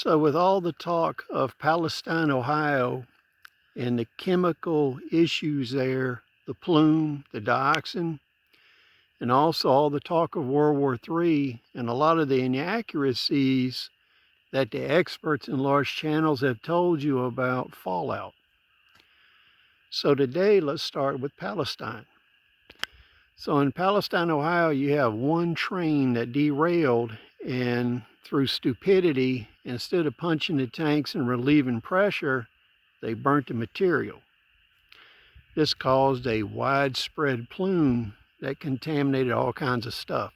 So with all the talk of Palestine, Ohio, and the chemical issues there, the plume, the dioxin, and also all the talk of World War III and a lot of the inaccuracies that the experts in large channels have told you about fallout. So today, let's start with Palestine. So in Palestine, Ohio, you have one train that derailed, and through stupidity, instead of punching the tanks and relieving pressure, they burnt the material. This caused a widespread plume that contaminated all kinds of stuff.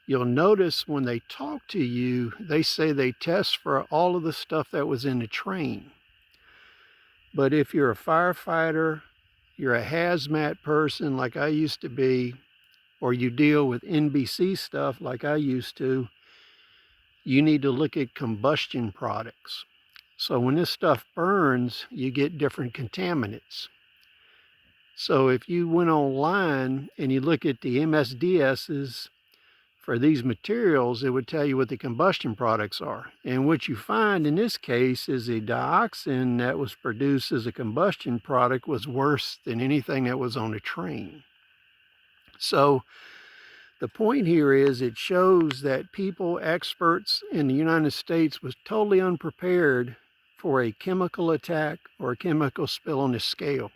You'll notice when they talk to you, they say they test for all of the stuff that was in the train. But if you're a firefighter, you're a hazmat person like I used to be, or you deal with NBC stuff like I used to, you need to look at combustion products. So when this stuff burns, you get different contaminants. So if you went online and you look at the MSDSs for these materials, it would tell you what the combustion products are. And what you find in this case is the dioxin that was produced as a combustion product was worse than anything that was on the train. So the point here is it shows that people, experts in the United States, was totally unprepared for a chemical attack or a chemical spill on this scale.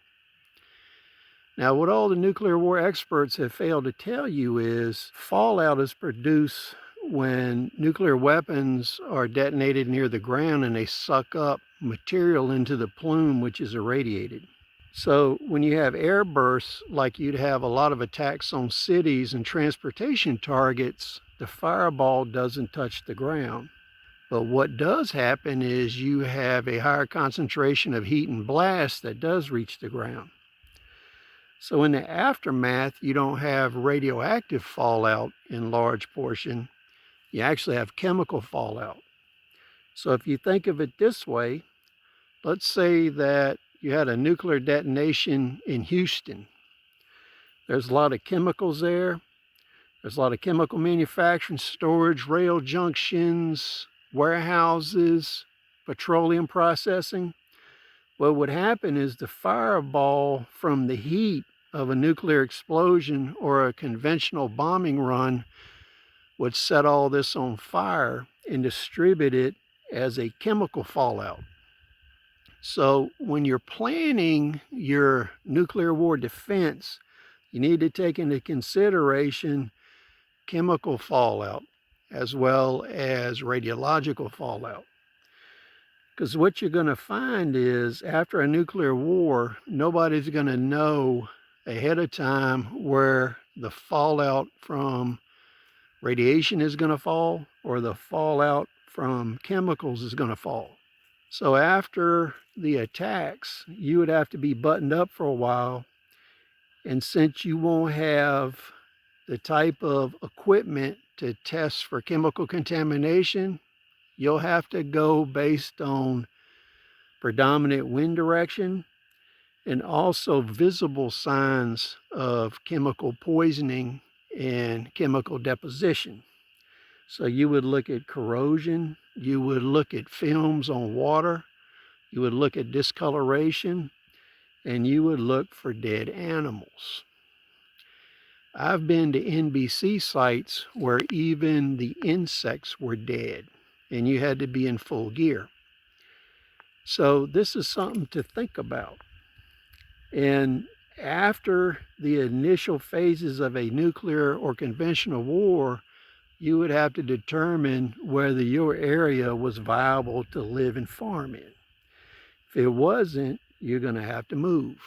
Now, what all the nuclear war experts have failed to tell you is fallout is produced when nuclear weapons are detonated near the ground and they suck up material into the plume, which is irradiated. So when you have air bursts, like you'd have a lot of attacks on cities and transportation targets, the fireball doesn't touch the ground. But what does happen is you have a higher concentration of heat and blast that does reach the ground. So in the aftermath, you don't have radioactive fallout in large portion. You actually have chemical fallout. So if you think of it this way, let's say that you had a nuclear detonation in Houston. There's a lot of chemicals there. There's a lot of chemical manufacturing, storage, rail junctions, warehouses, petroleum processing. What would happen is the fireball from the heat of a nuclear explosion or a conventional bombing run would set all this on fire and distribute it as a chemical fallout. So when you're planning your nuclear war defense, you need to take into consideration chemical fallout as well as radiological fallout. Because what you're going to find is after a nuclear war, nobody's going to know ahead of time where the fallout from radiation is going to fall or the fallout from chemicals is going to fall. So after the attacks, you would have to be buttoned up for a while. And since you won't have the type of equipment to test for chemical contamination, you'll have to go based on predominant wind direction and also visible signs of chemical poisoning and chemical deposition. So you would look at corrosion, you would look at films on water, you would look at discoloration, and you would look for dead animals. I've been to NBC sites where even the insects were dead, and you had to be in full gear. So this is something to think about. And after the initial phases of a nuclear or conventional war, you would have to determine whether your area was viable to live and farm in. If it wasn't, you're going to have to move.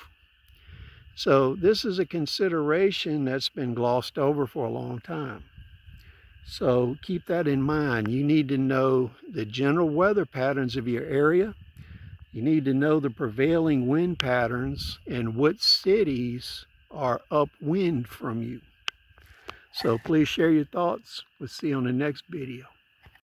So this is a consideration that's been glossed over for a long time. So keep that in mind. You need to know the general weather patterns of your area. You need to know the prevailing wind patterns and what cities are upwind from you. So please share your thoughts. We'll see you on the next video.